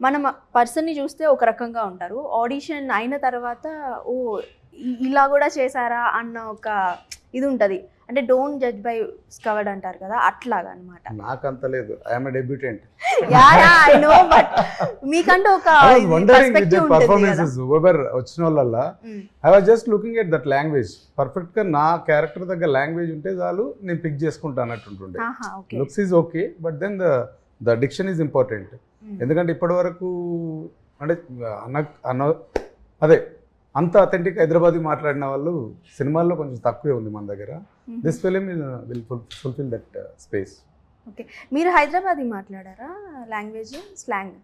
మనం పర్సన్ని చూస్తే ఒక రకంగా ఉంటారు, ఆడిషన్ అయిన తర్వాత ఓ ఇలా కూడా చేశారా అన్న ఒక ఇది ఉంటుంది. అంటే డోంట్ జడ్జ్ బై స్కవర్డ్ అంటారు కదా, అట్లాగా అనమాట. నాకంత లేదు, I'm a debutant. I know, but మీకంటే ఒక పర్స్పెక్టివ్ ఉంటుంది కదా. వచ్చిన వాళ్ళ I was just looking at that language. Perfect గా నా క్యారెక్టర్ దగ్గర లాంగ్వేజ్ ఉంటే చాలు, నేను పిక్ చేసుకుంటా అన్నట్టుంటుండే. Looks is okay, but then the diction is important. ఎందుకంటే ఇప్పటి వరకు అంటే అదే అంత అథెంటిక్ హైదరాబాదీ మాట్లాడిన వాళ్ళు సినిమాల్లో కొంచెం తక్కువే ఉంది మన దగ్గర. This film will fulfil that space. Okay, మీరు హైదరాబాదీ మాట్లాడారా లాంగ్వేజ్, స్లాంగ్?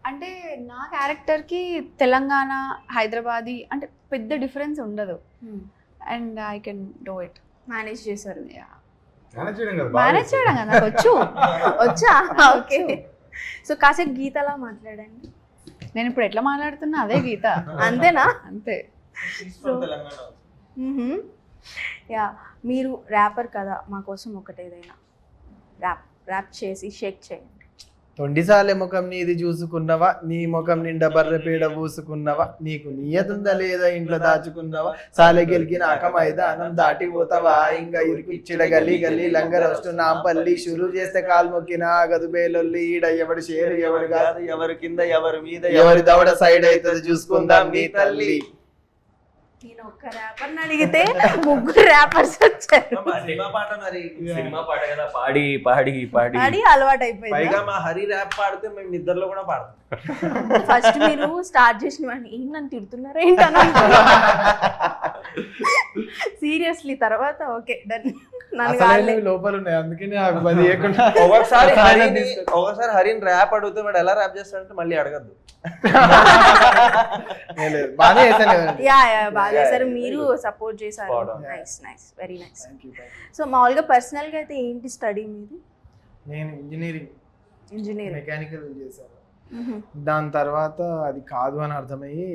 అంటే నా క్యారెక్టర్కి తెలంగాణ హైదరాబాదీ అంటే పెద్ద డిఫరెన్స్ ఉండదు, and I can do it. Manage చేశారు. మేనేజ్ చేయడం కదా నాకు వచ్చా. ఓకే, సో కాసేపు గీతలా మాట్లాడండి. నేను ఇప్పుడు ఎట్లా మాట్లాడుతున్నా అదే గీత. అంతేనా? అంతే. యా, మీరు ర్యాపర్ కదా, మా కోసం ఒకటి ఏదైనా ర్యాప్ చేసి షేక్ చేయండి. తొండిసాలే ముఖం నీది చూసుకున్నవా, నీ ముఖం నిండా బర్రెపీడ పూసుకున్నవా, నీకు నియతుందా లేదా ఇంట్లో దాచుకున్నవా, సాలె గెలికిన మైదానం దాటి పోతావా, ఇంకా ఇరికిచ్చిడ గల్లీ గల్లీ లంగర వస్తు నాంపల్లి షురు చేస్తే కాలు మొక్కిన ఆగదు బేలొల్లి, ఈడ ఎవడి షేరు ఎవడు కాదు, ఎవరి కింద ఎవరి మీద ఎవరి దవడ సైడ్ అవుతుంది చూసుకుందాం నీ తల్లి. నేను ఒక్క ర్యాపర్ని అడిగితే ముగ్గురు ర్యాపర్స్ వచ్చారు. సినిమా పాట కదా, పాడి పాడి పాడి పాడి అలవాటు అయిపోయింది. పైగా మా హరి ర్యాప్ పాడితే మేము నిద్రలో కూడా పాడతాం. ఫస్ట్ మీరు స్టార్ట్ చేసిన వాడిని ఏం నన్ను తిడుతున్నారా ఏంటన్నా సీరియస్లీ, తర్వాత ఓకే డన్. లోపల ఉన్నాయి అందుకని ఒకసారి హరిని ర్యాప్ అడిగితే వాడు ఎలా ర్యాప్ చేస్తాడంటే మళ్ళీ అడగద్దు. బాగా చేశారు, మీరు సపోర్ట్ చేశారు. Nice nice, very nice. So మామూలుగా పర్సనల్ గా అయితే ఏంటి స్టడీ మీది? నేను ఇంజనీరింగ్ మెకానికల్ చేశాను. దాని తర్వాత అది కాదు అని అర్థమయ్యి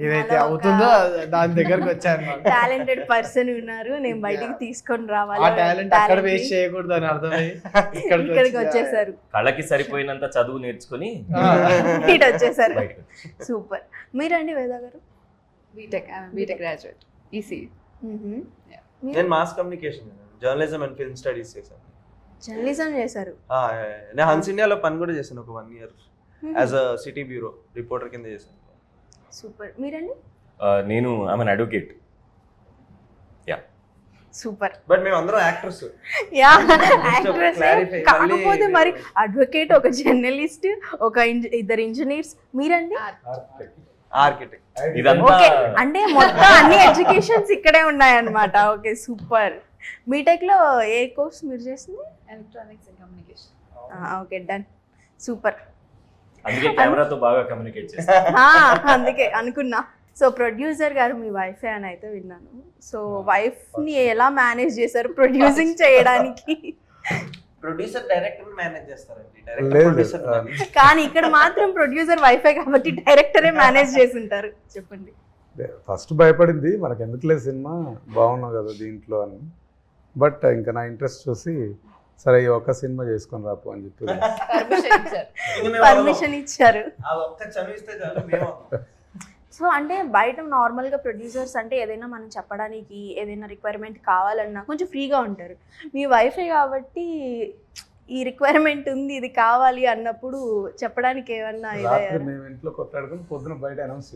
ఏదైతే అవుతుందో దాని దగ్గరకు వచ్చాను. టాలెంటెడ్ పర్సన్ ఉన్నారు, నేను బయటికి తీసుకొని రావాలి, ఆ టాలెంట్ అక్కడ వేస్ట్ చేయకూడదు అని అర్థమయ్యి ఇక్కడికి వచ్చేసారు. కళకి సరిపోయినంత చదువు నేర్చుకుని ఇటు వచ్చేసారు. సూపర్. మీరండి Veda garu? BTech graduate EC. నేను mass communication, journalism and film studies చేశాను. జర్నలిజం చేశారు? నేను హన్స్ ఇండియాలో పని కూడా చేశాను ఒక 1 year as a city bureau reporter కింద చేశాను. సూపర్. మీరండి? నేను I'm an advocate. Yeah, super. But మేము అందరం యాక్టర్స్. Yeah, actors. కాకపోతే మరి అడ్వకేట్, ఒక జర్నలిస్ట్, ఒక ఇద్దరు ఇంజనీర్స్. మీరండి? ఆర్కిటెక్ట్. ఓకే, అంటే మొత్తం అన్ని ఎడ్యుకేషన్స్ ఇక్కడే ఉన్నాయన్నమాట. Okay, super. బీటెక్ లో ఏ కోర్స్ మీరు చేసింది? Electronics and communication. Okay, done. Super. అందుకే కెమెరాతో బాగా కమ్యూనికేట్ చేస్తా. అందుకే అనుకున్నా. సో ప్రొడ్యూసర్ గారు మీ వైఫే అని అయితే విన్నాను. సో వైఫ్ ని ఎలా మేనేజ్ చేశారు ప్రొడ్యూసింగ్ చేయడానికి? ప్రొడ్యూసర్ డైరెక్టర్ మేనేజ్ చేస్తారండి, డైరెక్టర్ ప్రొడ్యూసర్. కానీ ఇక్కడ మాత్రం ప్రొడ్యూసర్ వైఫే కాబట్టి డైరెక్టరే మేనేజ్ చేసి ఉంటారు. చెప్పండి. ఫస్ట్ భయపడింది, మనకు ఎందుకులే సినిమా బాగున్నావు కదా దీంట్లో అని. బట్ ఇంకా నా ఇంట్రెస్ట్ చూసి సరే ఈ ఒక్క సినిమా చేసుకొని రాపు అని చెప్పి పర్మిషన్ ఇచ్చారు. సో అంటే బయట నార్మల్గా ప్రొడ్యూసర్స్ అంటే ఏదైనా మనం చెప్పడానికి ఏదైనా రిక్వైర్మెంట్ కావాలన్నా కొంచెం ఫ్రీగా ఉంటారు. మీ వైఫే కాబట్టి ఈ రిక్వైర్మెంట్ ఉంది, ఇది కావాలి అన్నప్పుడు చెప్పడానికి ఏమన్నా మేము ఇంట్లో కొట్లాడుకుని పొద్దున బయట అనౌన్స్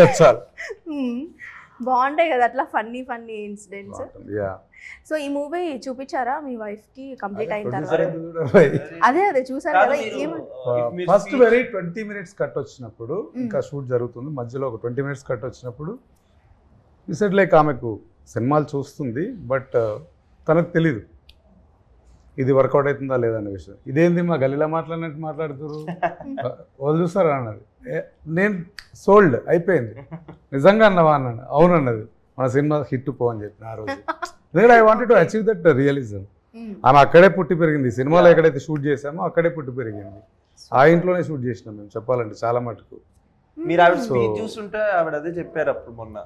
చేసాం. బాగుంటాయి కదా అట్లా ఫన్నీ ఫన్నీ ఇన్సిడెంట్స్. సో ఈ మూవీ చూపించారా మీ వైఫ్ కి కంప్లీట్ అయిన తర్వాత? అదే చూసారు కదా. ఫస్ట్ వెరీ 20 minutes కట్ వచ్చినప్పుడు, ఇంకా షూట్ జరుగుతుంది, మధ్యలో ఒక 20 minutes కట్ వచ్చినప్పుడు డిసైడ్ లైక్ ఆమెకు సినిమాలు చూస్తుంది బట్ తనకు తెలీదు ఇది వర్కౌట్ అవుతుందా లేదా అనే విషయం. ఇదేంది మా గల్లీలో మాట్లాడినట్టు మాట్లాడుతున్నారు వాళ్ళు చూస్తారా అన్నది. నేను సోల్డ్ అయిపోయింది. నిజంగా అన్నవా అన్నాను. అవును అన్నది. మన సినిమా హిట్ పో అని చెప్పిన ఆ రోజు. ఎందుకంటే I wanted to achieve that realism. ఆమె అక్కడే పుట్టి పెరిగింది. సినిమాలో ఎక్కడైతే షూట్ చేసామో అక్కడే పుట్టి పెరిగింది. ఆ ఇంట్లోనే షూట్ చేసినాం మేము చెప్పాలంటే చాలా మటుకు. మీరు ఆవిడ స్పీచ్ చూస్తుంటే ఆవిడ అదే చెప్పారు అప్పుడు మొన్న.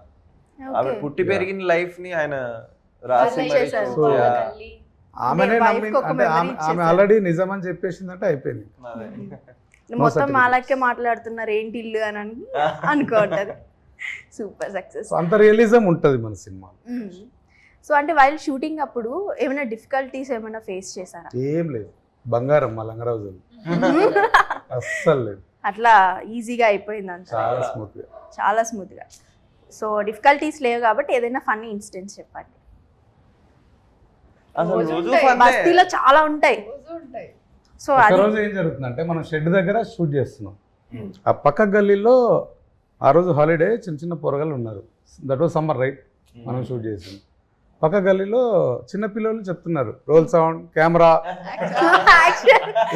ఆవిడ పుట్టి పెరిగిన లైఫ్ ని ఆయన రాసి ఆమెనే wife నమ్మి కి ఒక అంటే memory ఆమె ఇచ్చేసారు. ఆల్రెడీ నిజమని చెప్పేసిందంటే అయిపోయింది. మొత్తం certificates. మాలకే మాట్లాడుతున్నారు ఏంటి ఇల్లు అని అనుకోంటది. Super success. సో అంత రియలిజం ఉంటుంది మన సినిమా. సో అంటే వైల్ షూటింగ్ అప్పుడు ఏమైనా డిఫికల్టీస్ ఏమైనా ఫేస్ చేశారా? ఏం లేదు, బంగారం మా లంగరాజు అస్సలు లేదు, అట్లా ఈజీగా అయిపోయింది అంత చాలా స్మూత్ గా. చాలా స్మూత్గా. సో డిఫికల్టీస్ లేవు కాబట్టి ఏదైనా ఫన్నీ ఇన్సిడెంట్స్ చెప్పండి. అసలు రోజు రోజు ఉంటాయి. ఫన్నే. బస్తీలో చాలా ఉంటాయి. ఉంటాయి. సో ఒక అది రోజు ఏం జరుగుతుందంటే మనం షెడ్ దగ్గర షూట్ చేస్తున్నాం. ఆ పక్క గల్లీలో ఆ రోజు హాలిడే చిన్న చిన్న పొరగలు ఉన్నారు. దట్ వాజ్ సమ్మర్ రైట్, మనం షూట్ చేసింది. పక్క గల్లీలో చిన్న పిల్లలు చెప్తున్నారు roll sound camera.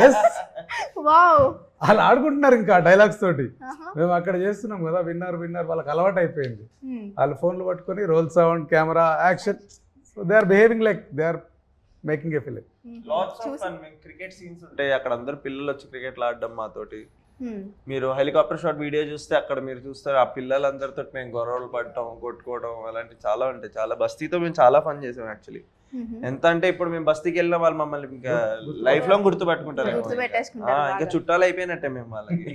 Yes, wow. వాళ్ళు ఆడుకుంటున్నారు ఇంకా డైలాగ్స్ తోటి. మేము అక్కడ చేస్తున్నాం కదా, విన్నర్ వాళ్ళకి అలవాటు అయిపోయింది. వాళ్ళు ఫోన్లు పట్టుకొని roll sound camera action. So they are behaving like they are making a film. Lots of fun. మేము క్రికెట్ సీన్స్ ఉంటాయి అక్కడ, అందరు పిల్లలు వచ్చి క్రికెట్ ఆడడం మాతోటి. మీరు హెలికాప్టర్ షాట్ వీడియో చూస్తే అక్కడ మీరు చూస్తారు ఆ పిల్లలందరితో మేము గొడవలు పడటం, కొట్టుకోవడం అలాంటి చాలా ఉంటాయి. చాలా బస్తీతో మేము చాలా ఫన్ చేసాం యాక్చువల్లీ. ఎంత అంటే ఇప్పుడు మేము బస్తీకి వెళ్ళిన వాళ్ళు మమ్మల్ని ఇంకా లైఫ్ లాంగ్ గుర్తుపెట్టుకుంటారు. గుర్తుపెట్టేసుకుంటారు ఇంకా చుట్టాలు అయిపోయినట్టే మేము వాళ్ళకి.